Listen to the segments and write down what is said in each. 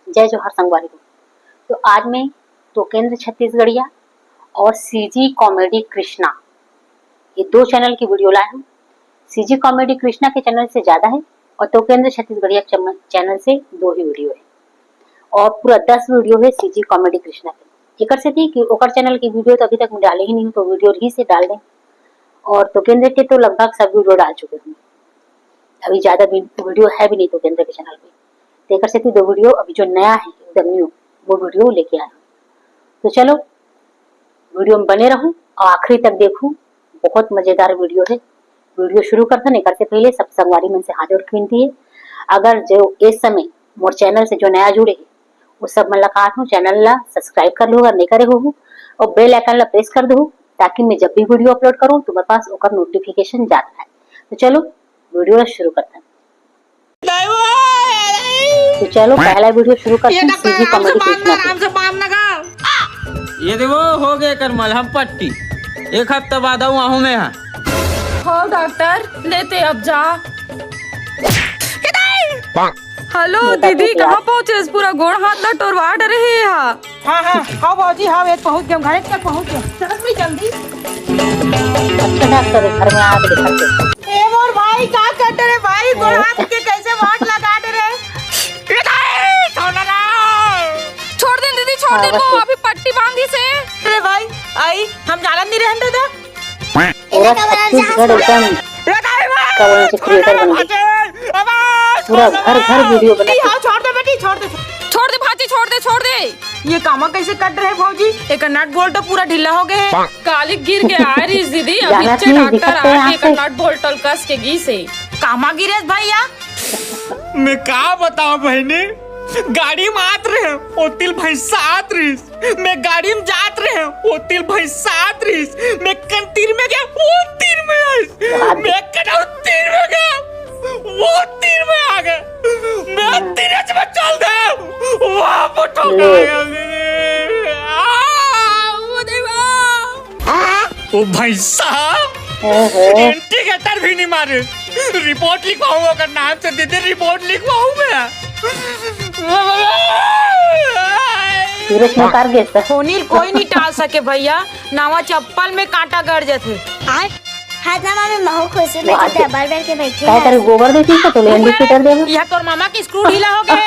जय जोहार संगवारी को। तो आज मैं तोकेंद्र छत्तीसगढ़िया और सीजी कॉमेडी कृष्णा ये दो चैनल की वीडियो लाया हूँ। सीजी कॉमेडी कृष्णा के चैनल से ज्यादा है और तोकेंद्र छत्तीसगढ़िया चैनल से 2 ही वीडियो है और पूरा 10 वीडियो है सीजी कॉमेडी कृष्णा के। एक से थी कि ओकर चैनल की वीडियो तो अभी तक मैं डाले ही नहीं हूँ, तो वीडियो ही से डाल दें। और तोकेंद्र के तो लगभग सब वीडियो डाल चुके हूँ, अभी ज्यादा वीडियो है भी नहीं तोकेंद्र के चैनल पे। देकर से 2 वीडियो अभी जो नया है एकदम न्यू वो वीडियो लेके आया हूँ। तो चलो वीडियो में बने रहूं और आखिरी तक देखूं, बहुत मजेदार वीडियो है। वीडियो शुरू करते नहीं करते पहले सब संगवारी मन से हाजिर विनती है, अगर जो इस समय मोर चैनल से जो नया जुड़े है वो सब मन ला कहत हूँ चैनल ला सब्सक्राइब कर लो अगर नहीं करे हो और बेल आइकन ला प्रेस कर दो ताकि मैं जब भी वीडियो अपलोड करूँ तुम्हारे पास ओकर नोटिफिकेशन जाता है। तो चलो वीडियो ला शुरू करते हैं। तो चलो पहला वीडियो शुरू करते हैं सीजी कॉमेडी कृष्णा से। ये देखो हो गए कर मलहम पट्टी, 1 हफ्ता बाद आऊँ मैं। हाँ डॉक्टर लेते अब जा। हेलो दीदी कहाँ पहुँचे? पूरा गोड़ हाथ ना टोरवा रहे हैं। हाँ बाजी हाँ एक पहुँच गए, घर तक पहुँच गए। चलो भी जल्दी। अच्छा डॉक्टर घर में आ के दिखाते। ए मोर भाई क्या कर रहे भाई? गोड़ हाथ के कैसे वाट लगा दे रहे? छोड़ दे दीदी, छोड़ दे वो अभी पट्टी बांधी से। अरे भाई आई हम जालन नहीं रहने दे। पूरा छत्तीसगढ़ एकदम कवल से क्रिएटर बन गए, पूरा घर घर वीडियो बना। छोड़ दे बेटी, छोड़ दे भाजी, छोड़ दे। ये कामा कैसे कट रहे भौजी? एक नट बोल्ट तो पूरा ढीला हो गए है। काली गिर के आ रही दीदी, अभी डॉक्टर आके एक नट बोल्ट कस के गी से। कामा गिरे भैया? मैं का बताऊं बहनी, गाड़ी में आत रहे ओतिल भैंसा आत रही, मैं गाड़ी में जात रहे ओतिल भैंसा आत रही, मैं कंतीर में गया वो तीर में आई, मैं कना तीर में गया वो तीर में आ गया, मैं तीरज में चल गया वो फोटो वो भैंसा इंडिकेटर भी नहीं मारे। रिपोर्ट लिखवाऊंगा अगर नाम से दीदी रिपोर्ट लिखवाऊं मैं। होनील कोई नहीं टाल सके भैया, नावा चप्पल में कांटा गड़ जाते। हाथनामा में महू खुशी बैठे थे, बार के बैठे क्या करे गोबर देती है तो इंडिकेटर दे। यह तोर मामा की स्क्रू ढीला हो गए।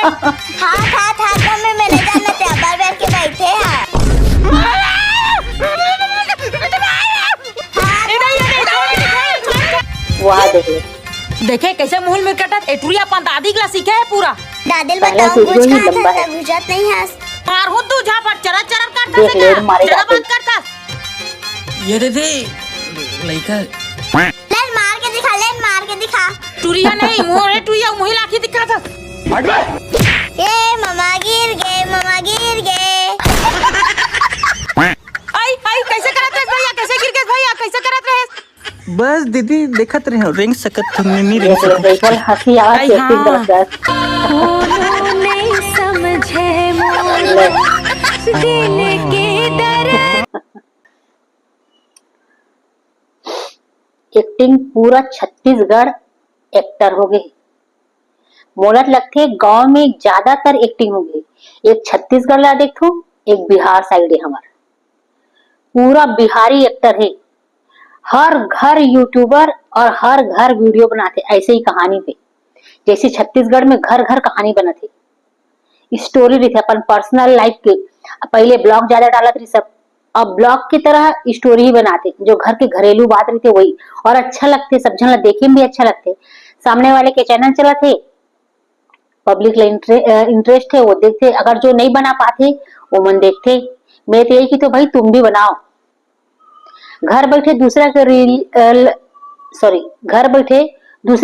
हाथ में मैंने जाना थे, बार के बैठे हैं। वहाँ देखे कैसे मुंह में कटत एटुरिया अपन दादी का सीखे है पूरा। दादिल बताओ कुछ कहा था गुजरात नहीं है। मार हो तू जहाँ पर चरत करता देख ले मारे चरा बंद करता। ये दीदी लइका लेन मार के दिखा। टुरिया नहीं मोरे टुरिया मुही लाठी दिखा था। ये ममा गिर गए। आई कैसे करत रहे भैया? कैसे गिर गए भैया? कैसे करत रहे? बस दीदी देखत रहे रेंग सकत तुमने नहीं रेंग सकत। देखो हंसी आवाज एक्टिंग करता नहीं समझे मोर दिल के दर्द। एक्टिंग पूरा छत्तीसगढ़ एक्टर हो गए। मोलत लगते गांव में ज्यादातर एक्टिंग हो गई। एक छत्तीसगढ़ ला देखो, एक बिहार साइड है हमारा, पूरा बिहारी एक्टर है। हर घर यूट्यूबर और हर घर वीडियो बनाते ऐसे ही कहानी पे, जैसे छत्तीसगढ़ में घर घर कहानी बनाते, स्टोरी रहती अपन पर्सनल लाइफ के। पहले ब्लॉग ज्यादा डालत रही सब, अब ब्लॉग की तरह स्टोरी ही बनाते, जो घर के घरेलू बात रहते वही, और अच्छा लगते, सब जन देखे में भी अच्छा लगते। सामने वाले के चैनल चलाते, पब्लिक इंटरेस्ट है वो देखते, अगर जो नहीं बना पाते वो मन देखते। मैं तो यही की तो भाई तुम भी बनाओ। घर बैठे दूसरा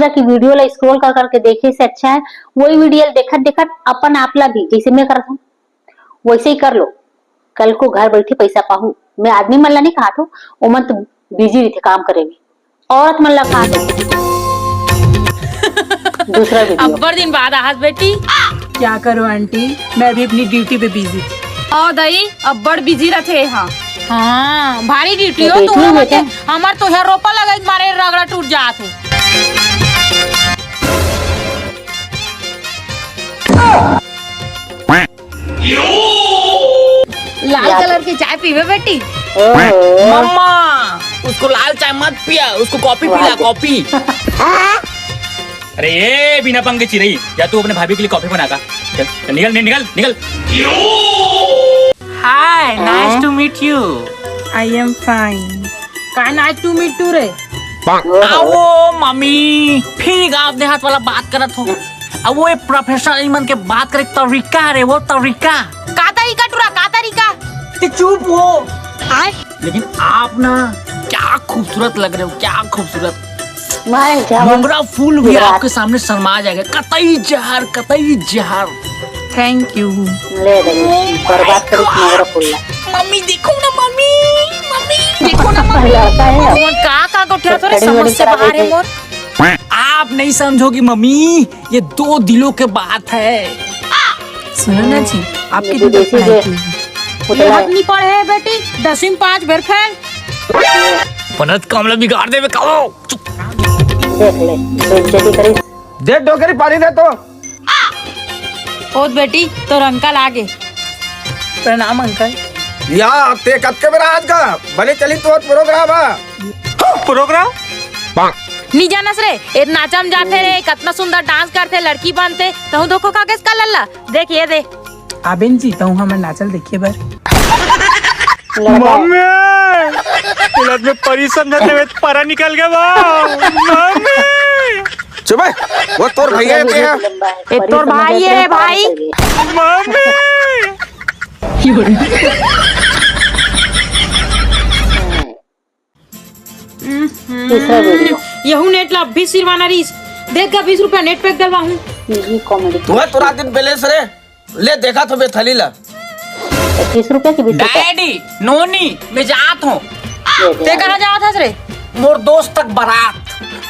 की वीडियो ला स्क्रॉल कर करके देखे से अच्छा है वही वीडियो देखत अपन आपला भी, जैसे मैं करता हूँ वैसे ही कर लो। कल को घर बैठे पैसा पाहू। मैं आदमी मन ला नहीं कहा तो वो मन तो बिजी रहते काम करे में, औरत मन ला कहा दूसरा वीडियो। अब्बर दिन बाद आज बेटी क्या करो आंटी, मैं भी अपनी ड्यूटी पे बिजी। और दई अब्बड़ बिजी रहे। हाँ भारी ड्यूटी हो तो हमार तो है रोपा लगा मारे रगड़ा टूट जात हो। की चाय पीवे बेटी? ओहो, मम्मा उसको लाल चाय मत पिया, उसको कॉफी पिला, कॉफी। अरे ये बिना पंख के चिरई, या तू अपने भाभी के लिए कॉफी बना का। चल चल, निकल निकल निकल। Hi, nice to meet you. I am fine. का नाइस टू मीट टू रे? आओ मम्मी, फिर गाँव देहात वाला बात करत हो। अब वो प्रोफेशनल मन के बात करे तरीका रे, वो तरीका। का तरीका टूरा, का तरीका? चुप हो। आए लेकिन आप ना क्या खूबसूरत लग रहे हो, क्या खूबसूरत। मारे जा मोगरा फूल भी गुजरात। आपके सामने शर्मा जाएगा। कतई जहर, कतई जहर। Thank you. ले दे, बर्बाद करी मोगरा फूल ला। मम्मी देखो ना, मम्मी मम्मी देखो ना। लड़का है अब। मोर का गोठिया तोरे कड़ी समझ वड़ी से करा बाहर है देते। मोर। आप नहीं समझोगी मम्मी, ये दो दिलों के बात है। सुनो ना जी, आपकी ये दूध देसी पढ़ाई जो की है। पुतला बहुत है। नहीं पढ़े है बेटी, 10वीं में 5 बेर फेल। पनत कमला बिगाड़ दे कहो। देख ले, बेइज्जती करी। दे डोकरी पानी दे तो। ओत बेटी तो अंकल आगे। प्रणाम अंकल। या ते कब के बेरा आज का भले चली तो प्रोग्राम है। प्रोग्राम नहीं जानस रे, इत नाचम जाते रे, कितना सुंदर डांस करते, लड़की बनते। तहु देखो कागज का लल्ला, देख ये दे। आबेन जी तहु हमर नाचल देखिए बर। लड़का है। तिलक में परी समझते हुए परा निकल गया बा। मम्मी चुप है, वो तोर भैया भी के है। लंबा है। ये परी तोर समझ भाई जाते है, हैं, पार भाई। कर गए। मम्मी तीसरा वीडियो यहू नेट ला 20 सिरवाना रीस। देख का 20 रुपया नेट पैक डलवा हूँ। सीजी कॉमेडी तू है तुरा दिन बैलेंस रे। ले देखा तो बे थली ला। 25 रुपए की 20 रुपए डैडी नोनी मैं जात हूँ। दे दे। ते कहाँ जावत हस रे? मोर दोस्त तक बारात।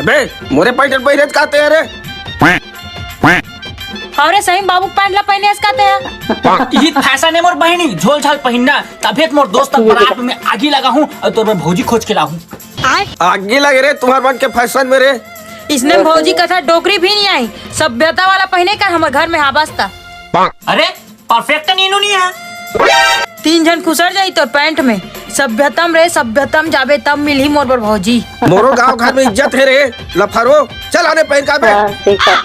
अबे मोरे पैंट पहिरे कहते हैं रे। हमरे सही बाबू पैंट ला पहने इसका ते हैं। ये फैशन है मोर बहनी, झोल झाल पहनना। तभी तो मोर दोस्त तक बारात में आगी लगा हूँ और तोर में भौजी खोज के लाऊं। आए आगे लगे रे तुम्हार मन के फैशन में रे। इसने भौजी कथा डोकरी भी नहीं आई, सभ्यता वाला पहने का हमारे घर में हाबस्ता। अरे परफेक्ट नीनू नहीं है। 3 जन खुसर जाई तो पैंट में। सभ्यतम रे सभ्यतम, जाबे तब मिली मोर बर भौजी। मोरो गांव घर में इज्जत है रे। लफारो चल आने पहन का बे। हाँ, ठीक है।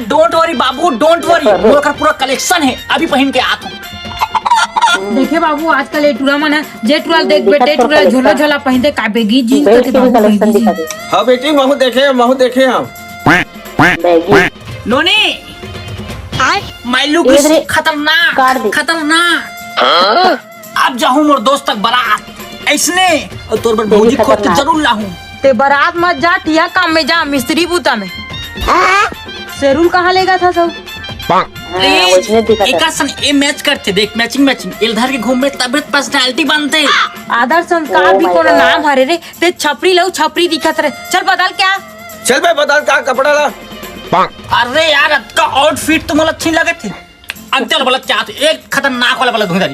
डोंट वरी बाबू, डोंट वरी। मोर का पूरा कलेक्शन है, अभी पहन के आता हूँ। देखे बाबू आजकल ये टूरा मन है, जे टूरा देख दिखत बेटे तो टूरा कलेक्शन। झोला झोला पहनते काबेगी जीन्स बेल्ट के के भी बाबू कलेक्शन बैगी दिखा जीन्स। दे। हाँ बेटी महू देखे हम। बैगी नोनी आए माय लुक इधर इज काट खतरनाक, दे। खतरनाक। अब जाऊँ मोर दोस्त तक बारात ऐसने और तोर पर भी भौजी खोज के खतरनाक। जरूर लाऊं। ते बारात मत जा, टिया काम में जा, मिस्त्री बूता में। शेरुल कहाँ लेगा था सब? हाँ, वैसने दिखा एक था। सन ए मैच करते देख, मैचिंग मैचिंग इधर के घूम में तबियत पर्सनालिटी बनते। आदर संस्कार Oh भी my कोनो God. नाम हरे रे। ते छपरी लऊ छपरी दिखत रे। चल बदल क्या? चल बे बदल का कपड़ा ला। अरे यार का आउटफिट तो मला अच्छी लगे थे। अंतर वाला क्या थे, एक खतरनाक वाला धुंधारी।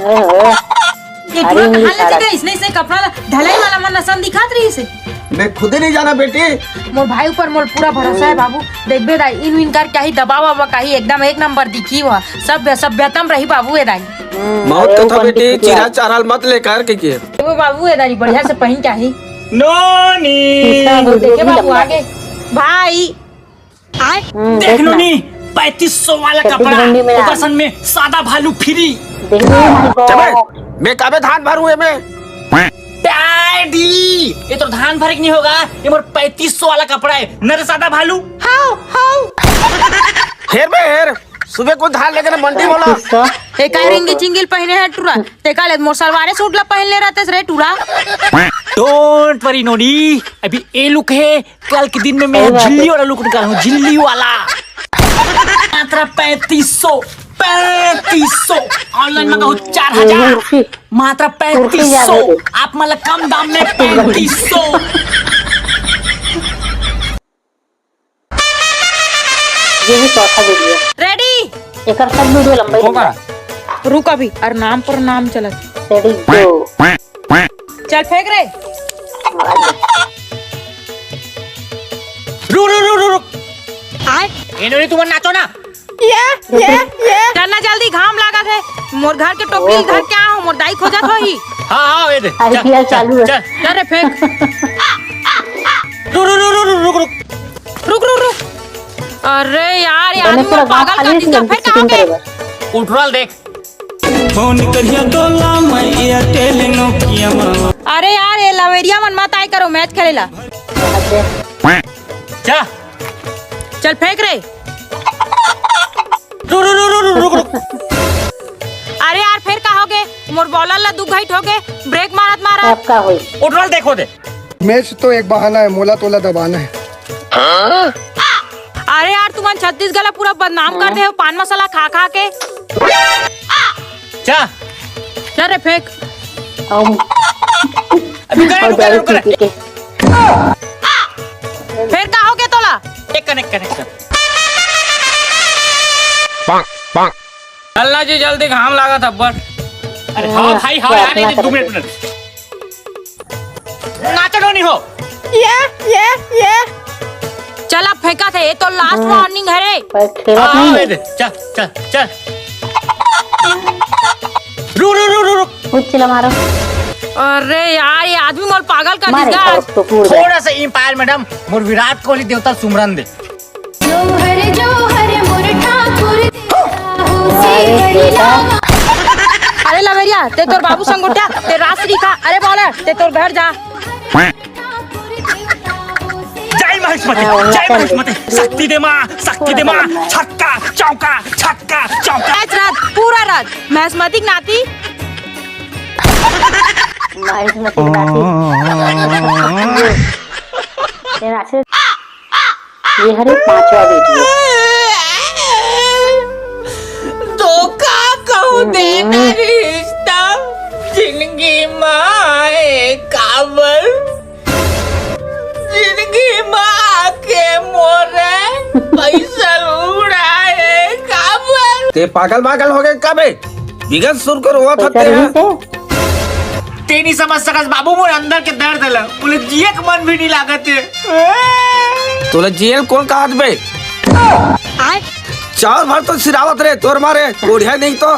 ओहो, ये अरे टूरा मेरी कहाँ ले सारा- गए? इसने से कपड़ा ढलाई वाला मन नसन दिखात रही इसे। मैं खुद ही नहीं जाना बेटी। मोर भाई ऊपर मोर पूरा भरोसा है बाबू। देखबे दाई इन कर काही दबाव वाबा काही एकदम एक नंबर दिखी हुआ। सब सभ्यतम रही बाबू ए दाई। मौत अरे तो वो था पंडित बेटी, की चिरा चाराल मत लेकर के। वो बाबू ए दाई बढ़िया से पहन चाही। नोनी तीसरा वीडियो देखे भी बाबू लंबा आगे। भाई आए देख देखना। नोनी 3500 वाला छत्तीस कपड़ा मंडी में ऊपर आ। सन में सादा भालू फ्री। देखो my चबे God। मैं काबे धान भरू में। डैडी ये तो धान भरे नहीं होगा, ये मोर 3500 वाला कपड़ा है। नर सादा भालू हाउ हाउ। हेर बे हेर, सुबह को धान लेकर मंडी बोला। 2500 एक रिंगी चिंगिल पहने है टूरा। ते काले मोर सलवारे सूट ला पहन ले रहते रे टूरा। डोंट वरी नोनी, अभी ये लुक है, कल के दिन में मैं सही बात है। झिल्ली वाला लुक निकाल हूँ, झिल्ली वाला। मात्र 3500 ऑनलाइन मंगा हूँ 4000, मात्र 3500। आप मतलब कम दाम में 3500। ये भी चौथा वीडियो। रेडी एक सब वीडियो लंबा ही रुक अभी और नाम पर नाम चलत। रेडी गो। चल फेंक रे। रुक आए ये नोनी तुम नाचो ना। करना जल्दी, घाम लागत है। मोर घर के टोपली घर क्या हो मोर दाई खोजत होही। हाँ हाँ वे दे IPL चालू है। चल चल रे फेंक। रुक रुक रुक रुक रुक रुक रुक रुक रुक। अरे यार ये मैंने आदमी पूरा मोर गांव पागल खाली कर है दी सीजन फिर शूटिंग कहोगे। करेगा। उठवाल देख अरे यार ये लवेरिया मन मत आए करो मैच खेलेला। क्या चल फेंक रे। रुक रुक रुक रुक रुक अरे यार फिर कहोगे मोर बॉलर ला 2 घाट हो गए ब्रेक मारत मारत। आपका होई। उठवाल देखो दे मैच तो एक बहाना है, मोला तोला दबाना है। अरे यार तुम छत्तीसगढ़ ला पूरा बदनाम कर दे हो पान मसाला खा खा के। क्या चल रे फेंक। अभी करे और रुक करे दारू रुक करे पी के। फिर कहोगे तोला। एक कनेक्ट अल्लाह जी जल्दी घाम लगा था बस। अरे हाँ भाई हाँ यार ये 2 मिनट नाचनो नहीं हो। ये चल अब फेंका थे ये तो लास्ट वार्निंग है रे। पर खेलत हाँ नहीं वे है। दे चल चल चल रुक रुक रुक रुक खुद चला मारो। अरे यार ये आदमी मोर पागल कर मारे देगा। और तो पूरा। थोड़ा सा इंपायर मैडम मोर विराट कोहली देवता सुमरन दे अरे लवेरिया ते तोर बाबू संग उठा ते रात्रि का। अरे बॉलर ते तोर घर जा। जय महेशमती जय महेशमती शक्ति दे माँ छक्का चौका छक्का चौका मैच रात पूरा रात महसमती नाती। माइस में नाची। ये नाचे। ये हरे 5वां वीडियो। धोखा कहूँ देना रिश्ता जिंदगी माए काबर जिंदगी माँ के मोरे पैसा उड़ाए काबर। ते पागल पागल हो गए कबे बिगड़ सुर कर हुआ था पैसा तेरा। नहीं से। ते नहीं समझ सकस बाबू मोर अंदर के दर्द है बोले जिए के मन भी नहीं लागत है। तोला जेल कौन काट बे आए चार भर तो सिरावत रे तोर मारे कोढ़िया नहीं तो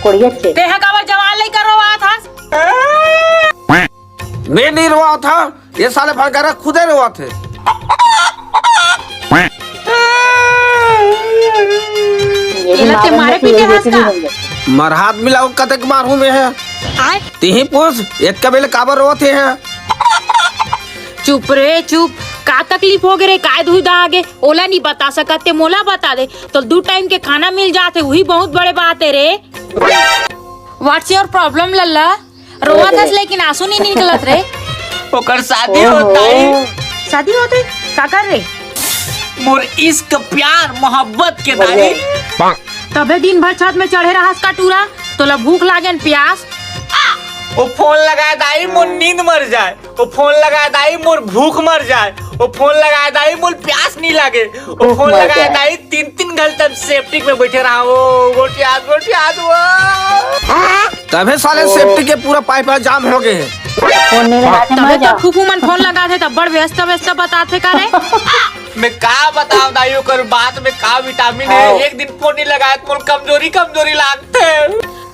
कोड़ियच्चे। ते हकावर जवान नहीं कर रहा था। मैं नहीं रोआ था ये साले भरकर खुदे रोआ थे। ये भी लत्ते मालूम मारे है कि पीटे ये हंस भी का। होंगे। मरहात मिलाओ कतक मारू में है आए तीही पूछ एक कबीले काबर रोते हैं। चुप रे चुप का तकलीफ हो गए रे काय धुई दा आगे ओला नहीं बता सकते मोला बता दे तो 2 टाइम के खाना मिल जाते वही बहुत बड़े बात है रे। व्हाट्स योर प्रॉब्लम लल्ला रोवा था लेकिन आंसू नहीं निकलत रे। ओकर शादी होता है शादी होते का कर रे मोर इश्क प्यार मोहब्बत के दाई तबे दिन भर छत में चढ़े रहा का टूरा तोला भूख लागेन प्यास। वो फोन लगाए दाई मोर नींद मर जाए वो फोन लगाए दाई मोर भूख मर जाए वो फोन लगाए दाई मोर प्यास नहीं लागे वो फोन मर लगाए जाए। दाई 3 घंटे सेफ्टिक में बैठे रहा वो गोटियाद वो तबे साले सेफ्टी के पूरा पाइप जाम हो गए हैं। फोन नहीं लगाते मर तबे तो जाओ। फूफू मन फोन लगा थे तब बड़ व्यस्त व्यस्त बताते का रे। मैं का बताऊं दाई ओकर बात में का विटामिन है। हाँ। एक दिन फोन नहीं लगाए तो मोर कमजोरी लागते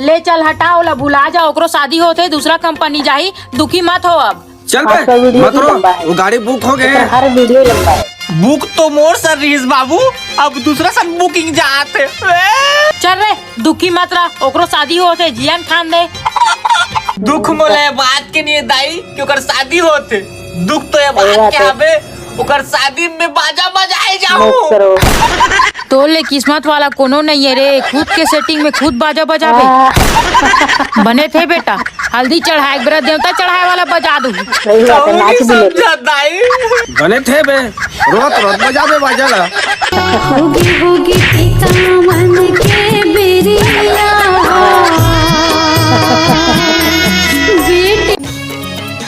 ले चल हटाओ ला बुला जा ओकरो शादी होते दूसरा कंपनी जाही दुखी मत हो अब। चल आपका बे वीडियो मत भी रो लंबा है। वो गाड़ी बुक हो गए तो हैं। हर वीडियो लंबा है। बुक तो मोर सर रहीस बाबू अब दूसरा सन बुकिंग जाते चल रे दुखी मत रह ओकरो शादी होते जियान खान दे। दुख मोले बात के नहीं दाई कि ओकर शादी होते दुख तो ये सही बात बात के है। हबे ओकर शादी में बाजा बजाए मत जाऊं करो। तो ले किस्मत वाला कोनो नहीं है रे खुद के सेटिंग में खुद बाजा बजावे बने थे बेटा हल्दी चढ़ाए एक बार देवता चढ़ाए वाला बजा दू। सही बात है नाच भी ले लो। समझा दाई बने थे बे रोत रोत बजावे बाजला। होगी होगी पिता मन के बेरिया बेटे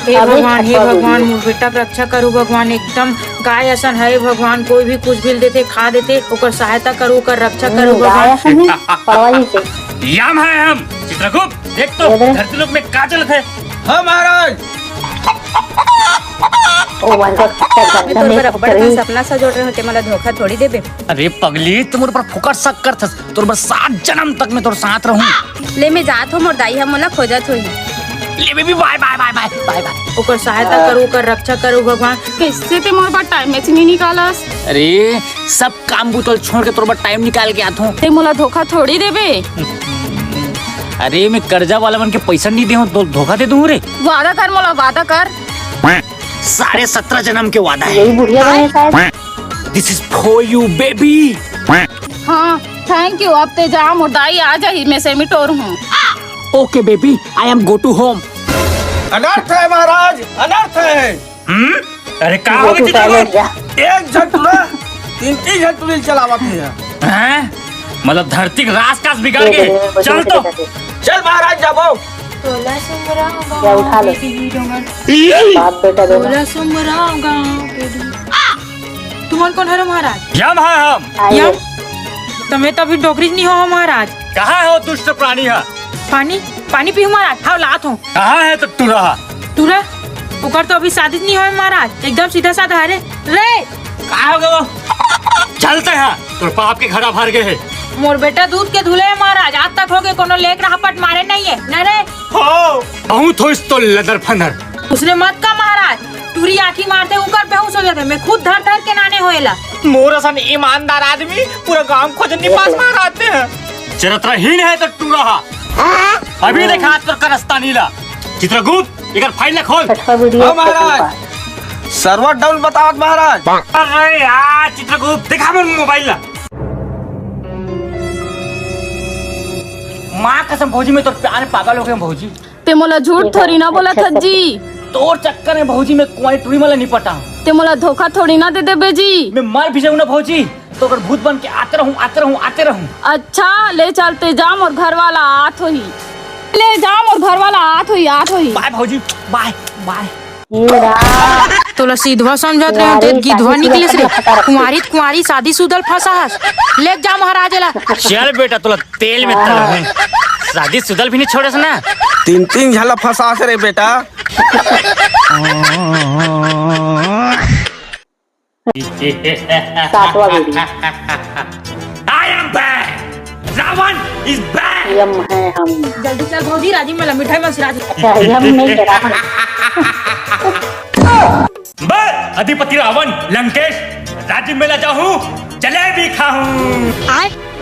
हे अबे भगवान हे छप्पा भगवान वीडियो। मोर बेटा के रक्षा करू भगवान एकदम गाय असन है भगवान कोई भी कुछ भी देते खा देते ओकर सहायता करू ओकर रक्षा करू गाय भगवान। ऐसा नहीं परवाही से। याम है हम चित्रगुप्त देख तो इधर। धरती लोक में का चलत है। हाँ महाराज ओ माय गॉड क्या मैं तोर पर अब्बड़ का सपना सजोड़ रहे होते मला धोखा थोड़ी देबे। अरे पगली तुम पर फुकट शक करथस तोर बस 7 जन्म तक मैं तोर साथ रहूं। ले मैं जात हो मोर दाई हम मोला खोजत होई। ले baby bye bye bye bye bye bye. ओकर सहायता करू, ओकर रक्षा करू भगवान। कैसे ते मोर बात टाइम मैच नहीं निकालस। अरे सब काम बुतल छोड़ के तोर पर टाइम निकाल के आत हूं। ते मोला धोखा थोड़ी देबे। अरे मैं कर्जा वाला बन के पैसा नहीं दे हूं तो धोखा दे दूं रे। वादा कर मोला वादा कर। 17.5 जन्म के वादा है। यही बुढ़िया बने शायद। This is for you baby. हाँ थैंक यू। अब ते जा मोर दाई आ जाही मैं सेमिटोर हूँ। Okay baby I am go to home. अनर्थ है महाराज, अनर्थ है। अरे का वो हो तू टॉयलेट जा। एक झटुला 3 झटुली चलावत है। हैं मतलब धरती का रास्ता बिगाड़ के चल तो चल महाराज जाबो। क्या उठा लो बाप बेटा दोनों तुमन कौन है महाराज? यम है हम। आइए। तुम्हें तो अभी डोकरी नहीं हो महाराज। कहाँ हो दुष्ट प्राणी है? पानी पानी पी महाराज। हाँ लात हूँ। कहाँ है तो तू रहा? तुरा ओकर तो अभी शादी नहीं हुआ महाराज। एकदम सीधा साधा है रे। कहाँ हो गए वो? चलते हैं तो पाप के घड़ा भर गए है। मोर बेटा दूध के धुले है महाराज। आज तक हो गए कोनो लेक रहा पट मारे नहीं है न रे। हो बहुत हो इस तो लदर फंदर। उसने मत का महाराज। टूरी आँखी मारते ऊपर बेहोश हो जाते। मैं खुद धर धर के नाने होएला। मोर असन ईमानदार आदमी पूरा गांव खोजनी पास मार आते हैं। चरित्रहीन है तो तू रहा। अभी देखा तो करस्ता नीला। चित्रगुप्त इधर फाइल खोल। छठवा वीडियो हाँ महाराज। सर्वर डाउन बतावत महाराज। अरे यार चित्रगुप्त दिखा मेरे मोबाइल ला। माँ कसम भौजी में तो प्यार पागल हो गए भौजी। ते मोला झूठ थोड़ी ना बोला था जी। तोर चक्कर में भौजी में कुंवारी टूरी वाला नहीं पटा। ते मोला धोखा थोड़ी ना दे देबे जी। मैं मर भी जाऊँ ना भौजी तो अगर भूत बन के आते रहूँ आते रहूँ आते रहूँ। अच्छा ले चलते जाम और घर वाला आत होही। ले जाम और घर वाला आत होही। बाय भौजी बाय बाय। तो सीधवा समझत रहे हो गिधवा निकलिस रे। कुंवारी कुंवारी शादी सुदल फंसा हस। ले जा महाराज ला। चल बेटा तुला तेल में तल शादी सुदल भी नहीं छोड़स ना। 3 झला फंसा रे बेटा। सातवां video. I am back. Ravan is back. Yama है हम। जल्दी चल भौजी राजी में मिठाई में सिराज। अच्छा यम नहीं जरा। मैं अधिपति रावण लंकेश राज्य में जाऊँ जलेबी खाऊं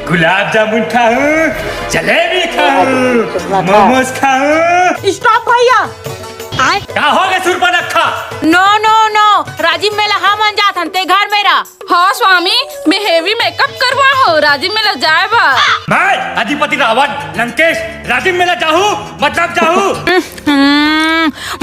गुलाब जामुन खाऊं जलेबी खाऊं मोमोज खाऊं। स्टॉप भैया। क्या हो गया सुरपनखा? नो नो नो राजीव मेला हम अनजात हन ते घर मेरा। हाँ स्वामी मैं हेवी मेकअप करवा हो राजीव मेला जाए बा। मैं अधिपति रावण लंकेश राज्य में जाऊँ मतलब जाऊँ।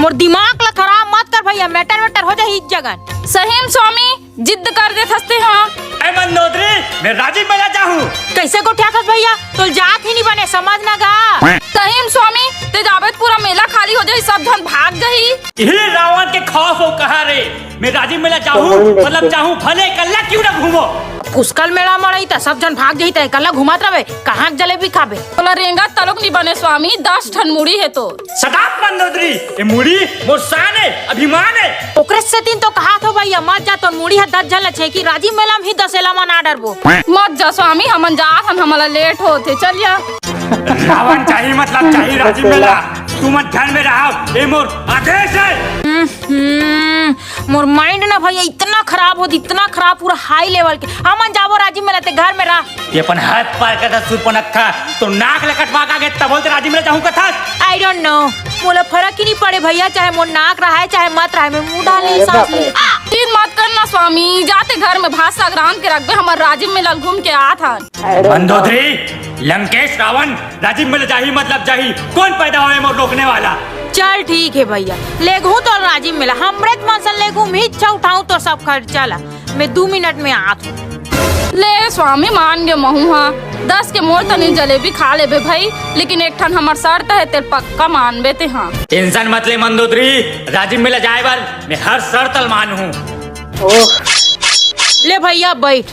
मोर दिमाग ला खराब मत कर भैया। मैटर मैटर हो जाए इस जगह। सही स्वामी जिद कर दे थसते हाँ। ऐ मंदोदरी मैं राज्य में जाऊँ। कैसे को ठेकस भैया? तो जात ही नहीं बने समझ ना गा। सही स्वामी ते जावे पूरा मेला खाली हो जाए सब धन भाग गई। यही रावण के खौफ हो कहा रे। मैं राज्य में जाऊँ मतलब जाऊँ भले कल्ला क्यों ना घूमो। पुष्कल मेला मड़ई त सब जन भाग जही कल्ला घुमात रहे। कहाँ जलेबी खाबे? बोला रेंगा तलुक नहीं बने स्वामी 10 ठन मुड़ी है तो। सदाप मंदोदरी ये मुड़ी मोर शान है अभिमान है। ओकरे से तीन तो कहा तो भैया मत जा तो मुड़ी है 10 जन छे कि राजीव मेला में ही 10 एला मन आर्डर बो। मत जा स्वामी हमन जात हम हमारा लेट होते चलिया। रावण चाहिए मतलब चाहिए राज्य में तू मत घर में रहा ये मोर आदेश है। मोर माइंड ना भैया इतना खराब होती इतना खराब पूरा हाई लेवल के। हमन जाबो राजीव मेला ते घर में रह। ये अपन हाथ पार करता सुरपनखा तो नाक लकटवा का गए तब बोलते राज्य में जाऊँ कथा। आई डोंट नो मोला फर्क ही नहीं पड़े भैया। चाहे मोर नाक रहा है चाहे मत रहा है मैं मुंह डाले सांस ले। तीन मत करना स्वामी जाते घर में भात सागरान के रख दे हमारे राजीव में घूम के आ था। मंदोदरी लंकेश रावण राजीव में जाही मतलब जाही कौन पैदा हुए मोर रोकने वाला। चल ठीक है भैया लेगू तो राजीव मेला हमरे मन लेगू मैं इच्छा उठाऊं तो सब खर्चा ला। मैं 2 मिनट में आत हूँ। ले स्वामी मान गे महू हाँ 10 के मोर तनी जलेबी खा ले बे भाई लेकिन एक ठन हमार शर्त है तेरे पक्का मान बेते हाँ। टेंशन मत ले मंदोदरी राजीव में जाए बार मैं हर शर्त मान हूँ। ले भैया बैठ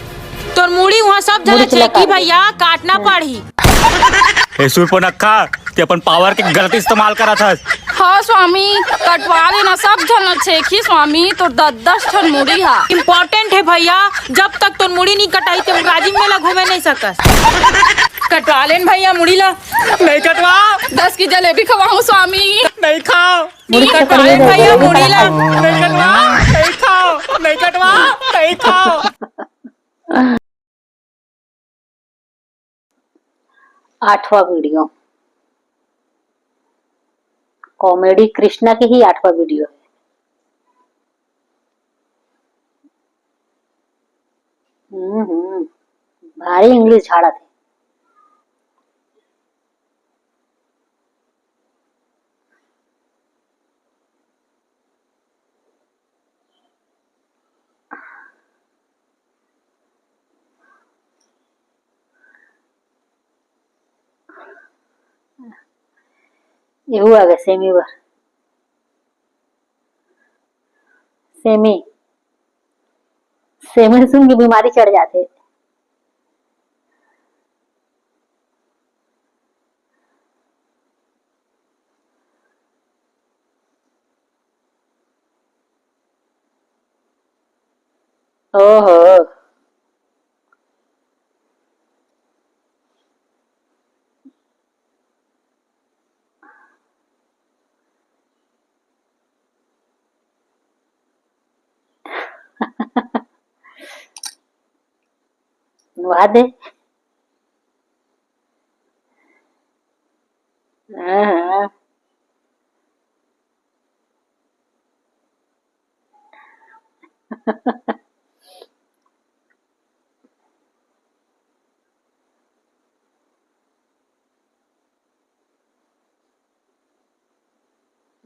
तोर मुड़ी वहाँ सब जगह चेकी भैया काटना पड़ी। सुरपनखा ते अपन पावर के गलत इस्तेमाल करा था। हाँ स्वामी कटवा लेना सब झन छेखी स्वामी तो 10 ठन मुड़ी हा इम्पोर्टेंट है भैया, जब तक तो मुड़ी नहीं कटाई तो राजीव मेला घूमे नहीं सकस। कटवा लेन भैया मुड़ी ला। नहीं कटवा, 10 की जलेबी खवाऊं स्वामी। नहीं खाओ, मुड़ी से कटवा लेन भैया मुड़ी ला। नहीं कटवा, नहीं खाओ, नहीं कटवा, नहीं खाओ। 8वां वीडियो कॉमेडी कृष्णा के ही 8वां वीडियो है। भारी इंग्लिश झाड़ा थे। ये हुआ गे सेमी बर सेमी सेमी सुन की बीमारी चढ़ जाते। ओहो नुआ दे। हाँ।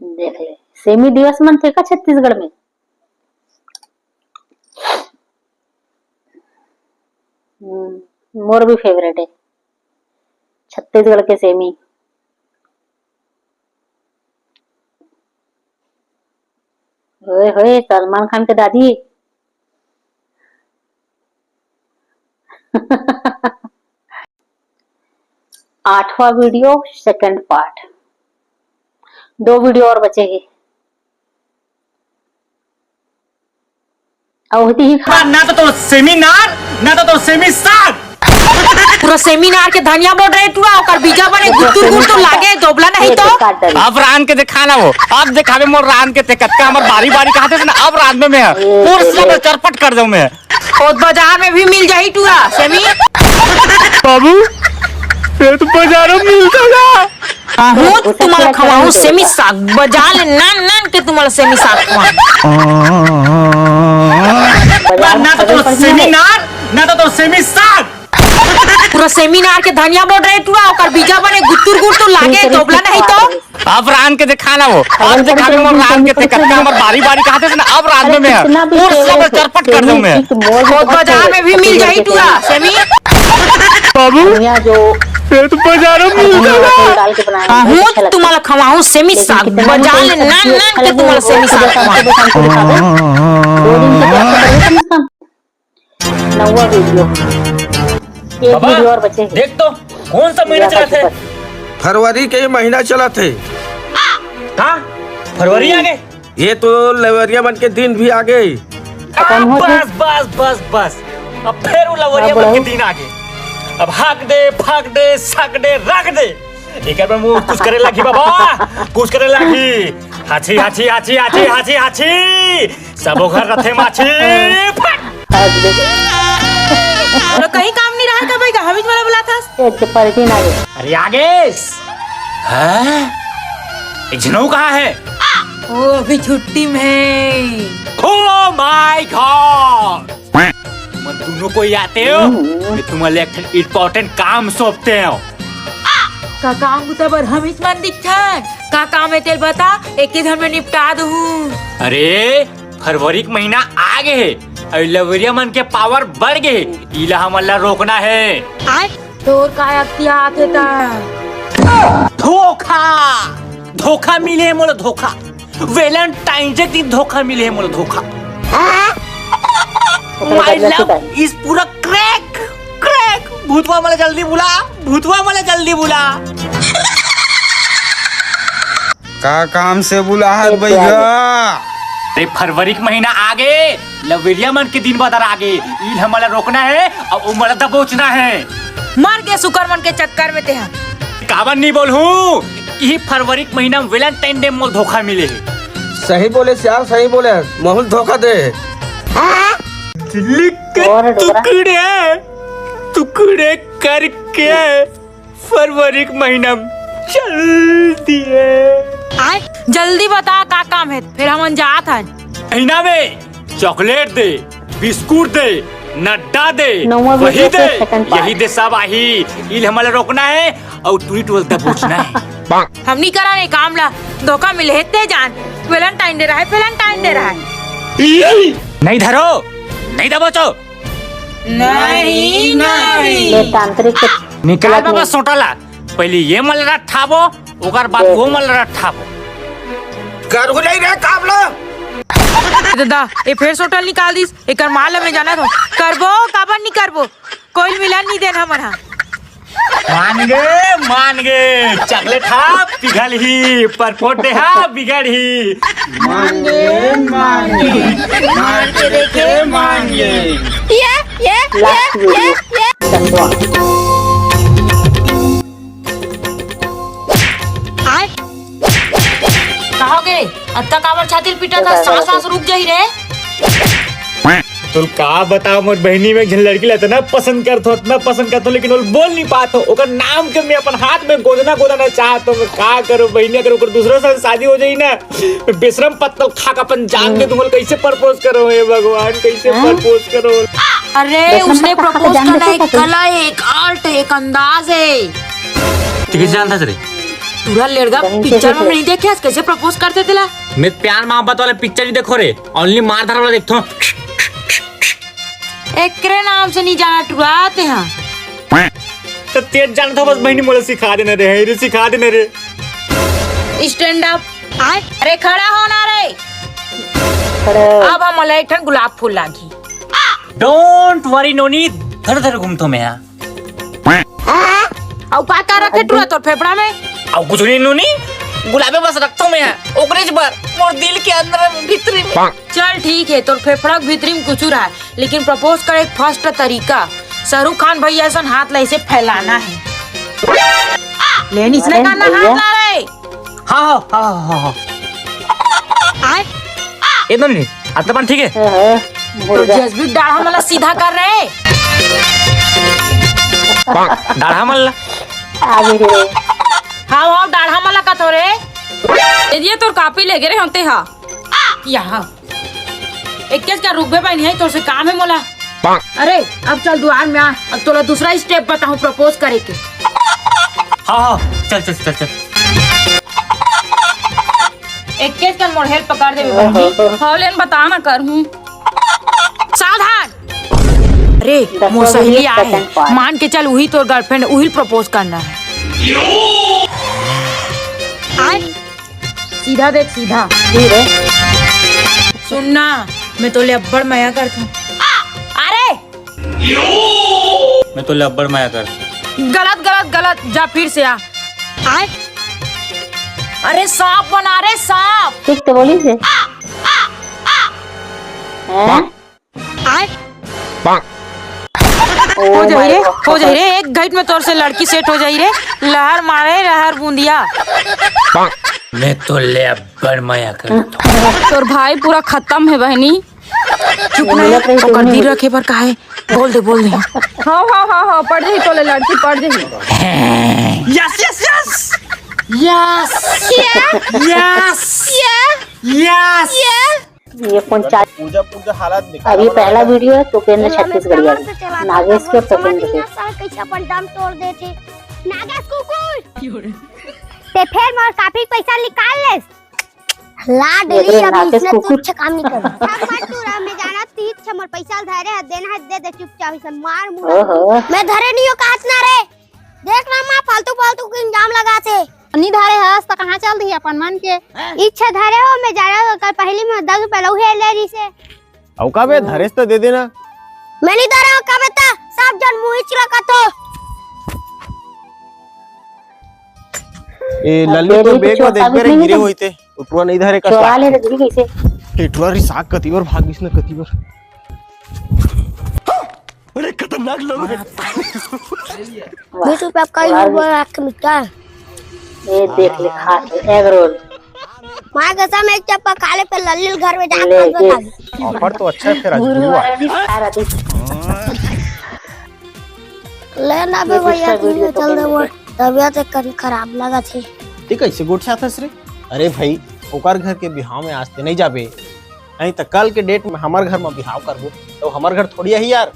देख ले सेमी दिवस मन थे का छत्तीसगढ़ में। मोर भी फेवरेट है छत्तीसगढ़ के सेमी। ओए होए सलमान खान के दादी। 8वां वीडियो सेकंड पार्ट। 2 वीडियो और बचेगी। होती ही खा ना तो सेमिनार, ना तो सेमिसार। पूरा सेमिनार के धनिया बोल रहे तू और बीजा बने गुत्तुर गुत्तुर लागे दोबला नहीं तो। अब रान के दिखाना वो, अब दिखावे मोर रान के तेकत का हमर बारी बारी कहते थे ना, अब रात में मैं पूरा सब चरपट कर दूं मैं। और बाजार में भी मिल जाही टूरा सेमी। बाबू ये तो बाजारों में मिलता ना। हूँ तुम्हारा खवाऊं सेमी साग बाजार ले नान नान के तुम्हारा सेमी साग ना तो सेमिनार, ना तो सेमिसार। पूरा सेमिनार के धनिया बोल रहे तू और बीजा बने गुत्तुर गुत्तुर लागे दोबला नहीं तो। अब रान के दिखाना वो, अब दिखावे मोर रान के तेकत का हमर बारी बारी कहते थे ना, अब रात में मैं पूरा सब चरपट कर दूं मैं। और बाजार में भी मिल जाही टूरा सेमी। बाबू जो ये तो बाजारों में मिलता ना। डाल के बनाया हूँ तुम्हारा खवाऊं सेमी साग बाजार ले नान नान के तुम्हारा सेमी साग। 2 दिन के 9वां वीडियो। एक वीडियो और बचेगी। देख तो कौन सा महीना चला थे? फरवरी के महीना चला थे। हाँ फरवरी आ गए। ये तो लवरिया बन के दिन भी आ गए। बस बस बस बस अब फिर वो लवरिया बन के दिन आ गए। अब हाक दे फाक दे साक दे रख दे। एक बार मुंह कुछ करे लगी बाबा, कुछ करे लगी। हाची हाची हाची हाची हाची हाची सबो घर रथे माछी। और कहीं काम नहीं रहा था भाई का हमें वाला बोला था। एक परिचय ना गए। अरे आगे हैं एक जनऊ कहाँ है? ओ अभी छुट्टी में है। ओह माय गॉड तुम दोनों को आते हो कि तुम्हारे एक इम्पोर्टेंट काम सौंपते हो। का काम बुता बर हम इस मन दिखता का काम है तेल बता एक ही धन में निपटा दूँ। अरे फरवरी का महीना आ गए और लवरिया मन के पावर बढ़ गए। इला हमला रोकना है। तोर काय अख्तियार थे ता धोखा धोखा मिले है मोला धोखा। वैलेंटाइन डे दिन धोखा मिले है मोला धोखा। माय लव इस पूरा क्रैक क्रैक। भूतवा मला जल्दी बुला, भूतवा मला जल्दी बुला। का काम से बुला है भैया? अरे फरवरी का महीना आगे, लवेरिया मन के दिन बदर आगे, ईल हमारा रोकना है और उमर दबोचना है। मर गए शुक्रमन के चक्कर में ते हम। कावन नहीं बोल हूँ, यही फरवरी के महीना में वैलेंटाइन डे मोल धोखा मिले है। सही बोले श्याम, सही बोले, मोहन धोखा दे। टुकड़े करके फरवरी के महीना में चल दिए। आए जल्दी बता का काम है, फिर हम जात हैं। महीना में चॉकलेट दे, बिस्कुट दे, नड्डा दे, नौवां वही वीडियो दे, से second part। यही दे सब आही। इल हमारा रोकना है और टूरी टूल तक पूछना है। हम नहीं करा नहीं काम ला, धोखा मिले हेते जान। वैलेंटाइन डे रहा है, वैलेंटाइन डे रहा है। नहीं धरो, नहीं दबोचो। नहीं नहीं ले तांत्रिक के निकाल बाबा सोटाला, पहले ये मलरा ठाबो, ओकर बाद वो मलरा ठाबो। कर हो नहीं रहा काम ला। दादा ये फिर सोटल निकाल दीस, एक माल में जाना तो करबो काबर नहीं करबो, कोई मिलन नहीं देना हमारा। मान गए चॉकलेट हा पिघल ही, पर फोटे हा बिगड़ ही। मान के देखे, मान गए। लास्ट वीडियो चंदवा। आए कहोगे अत्ता काबर छाती पीटा था, सांस सांस रुक जाई रे। तो का बताओ, मोर बहनी में झन लड़की लाते ना पसंद करतो, इतना पसंद करतो, लेकिन वो बोल नहीं पातो। ओकर नाम के मैं अपन हाथ में गोदना चाहतो। मैं का करो बहनी, अगर ओकर दूसरे से शादी हो जाई ना, मैं बेशरम पत्तल खा के अपन जान दे दूंगा। कैसे प्रपोज करो हे भगवान, कैसे प्रपोज करो? अरे उसने प्रपोज करना एक कला है, एक आर्ट है, एक अंदाज है। ठीक है जानता रे, पूरा लड़का पिक्चर में नहीं देखे कैसे प्रपोज करते थे ला। मैं प्यार मोहब्बत वाले पिक्चर ही देखो रे, ओनली मार धार वाला देखतो। एकरे नाम से नहीं जाना टुराते हैं। तो तेज जानता बस बहनी मोला सिखा देना रे, सिखा देना रे। Stand up. अरे खड़ा होना रे। अब हम एक ठन गुलाब फूल लागी। डोंट वरी नोनी, धर धर घूमतो मैं यहाँ। और का रखे टुरा तो फेफड़ा में? अब कुछ नहीं नोनी, गुलाबे बस रखता हूँ मैं यहाँ, ओकरेज पर मोर दिल के अंदर भीतरी में। चल ठीक है, तो फेफड़ा के भीतरी में कुछ रहा है, लेकिन प्रपोज करे एक फर्स्ट तरीका शाहरुख खान भैया ऐसा हाथ ला इसे फैलाना है। लेकिन इसने करना हाथ ला रहे। हाँ आए ये तो नहीं आता बन, ठीक है। तो जज्बी डाढ़ा मला सीधा कर रहे। डाढ़ा मल्ला हाँ डाढ़ा मला का तो रे। ये तो कापी ले गए होते हा। यहाँ एक क्या रुकबे पाई नहीं, तो से काम है मोला। अरे अब चल दुआर में आ, अब तोला दूसरा स्टेप बताऊं प्रपोज करे के। हाँ चल चल चल चल। एक केस कर मोर हेल्प पकड़ दे बहनी। हौलेन बता ना कर हूँ। सावधान। अरे मोर सहेली आए है, मान के चल वही तोर गर्लफ्रेंड, वही प्रपोज करना है। आए सीधा देख सीधा। सुनना मैं तो ले अब्बड़ माया करता हूँ। अरे मैं तो लब्बड़ माया कर। गलत गलत गलत, जा फिर से आ। आए अरे सांप बना रे सांप। ठीक तो बोली से आए हो जाई रे, हो जाई रे, एक घाट में तोर से लड़की सेट हो जाई रे। लहर मारे लहर बूंदिया। मैं तो लब्बड़ माया कर। तोर भाई पूरा खत्म है बहनी। चुप नहीं, ओकर दिल रखे पर काहे, बोल दे बोल दे। हाँ पढ़ जाही तो ले लड़की पढ़ जाही। Yes yes yes yes yes yes. ये पंचायत पूजा हालात दिखा। अभी पहला वीडियो है तो केंद्र छत्तीसगढ़िया नागेश के पसंद थे। कैसे अपन दम तोड़ देते नागेश कुकुर। ते फिर मोर काफी पैसा निकाल ले। ला डेली अब नागेश इसने कुकुर। कुछ काम नहीं कर। मत तूरा मैं जाना 30 मोर पैसा धरे है, देना है दे दे चुपचाप से मार मुंह। मैं धरे नहीं हो काट ना रे। देख ना मां फालतू फालतू के इंजाम लगाते। नहीं धरे हस तो कहां चल दी अपन मन के इच्छा धरे हो। मैं जाना कल पहली में 10 रुपए लौहे ले रही से। औका बे धरेस तो दे देना। मैं नहीं धरे हो का बेटा, सब जन मुंह चिलका तो। ए अब लल्ली तेरी तो तो बेग में देख साबित बेरे नहीं गिरे है। होते पूरा नहीं धरे का चोरा ले रही कैसे? एटुआ री साग कतीवर भागिस न कतीवर। अरे खतरनाक लोग हैं। 20 रुपए आपका ही वो आपके मिट्टा। ये देख लिखा है एग रोल। माँ कसम एक चप्पा खाले पे लल्ली घर में जाकर ले बता दी। ऑफर तो अच्छा है फिर आज गुरुवार गुरुवार। भी खा रहा थी। लेना बे ये भैया दूसरा वीडियो तो चल दे बंद वो कर। तबियत एक खराब लगा थी। ते कैसे गोट छाता रे? अरे भाई ओकर घर के बिहाव में आज ते नहीं जाबे, नहीं तो कल के डेट में हमार घर में बिहाव करबो तो हमार घर थोड़ी है यार।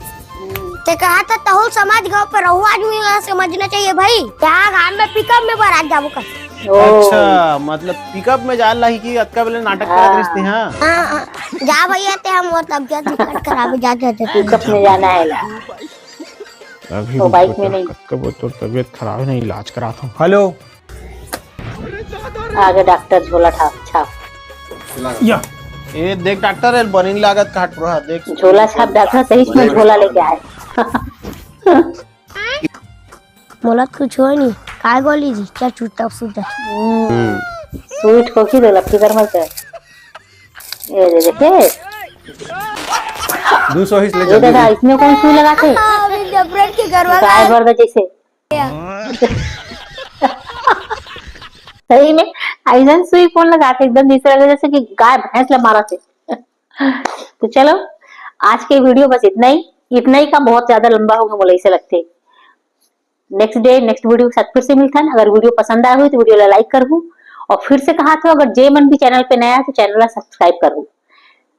ते कहा था तहुल समाज गांव पर रहू आदमी समझना चाहिए भाई। क्या गांव में पिकअप में बारात जाबो कर। अच्छा मतलब पिकअप में जान ला कि अतका बेले नाटक करत रहिस हां। हाँ, जा भैया ते हम और तबियत खराब जाते थे। पिकअप में जाना है ला। अभी तो बाइक में नहीं। कब तो तबीयत खराब है, नहीं इलाज कराता हूं। हेलो आगे डॉक्टर झोला छाप या ये देख डॉक्टर है बनिन लागत काट रहा देख झोला छाप डॉक्टर सही में झोला लेके आए। बोला कुछ हो नहीं काय गोली जी क्या छूटा सूटा। स्वीट कॉफी दे फिकर मत कर। ये देखे 200 ही ले ये जल्दी दादा इसमें कौन सुई लगाते? अभी डबरेट के घर वाला गाय बर्द जैसे सही में ऐसा सुई कौन लगाते एकदम जैसे लगे जैसे कि गाय भैंस ला मारा थे। तो चलो आज के वीडियो बस इतना ही का बहुत ज्यादा लंबा होगा मुझे ऐसे लगते। नेक्स्ट डे नेक्स्ट वीडियो के साथ फिर से मिलता है। अगर वीडियो पसंद आया हो तो वीडियो लाइक करूँ और फिर से कहा था अगर जे मन भी चैनल पे नया है तो चैनल सब्सक्राइब करूँ।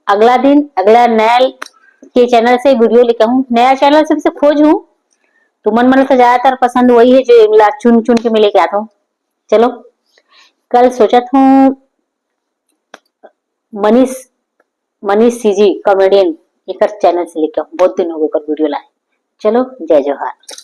अगला दिन अगला नया के चैनल से वीडियो लेकर आऊँ। नया चैनल से खोज हूँ तो मन तो ज्यादातर पसंद वही है जो मिला चुन चुन के मिले के आता हूँ। चलो कल सोचा था मनीष सीजी कॉमेडियन एक चैनल से लेकर बहुत दिन हो गए वीडियो लाए। चलो जय जवाहर।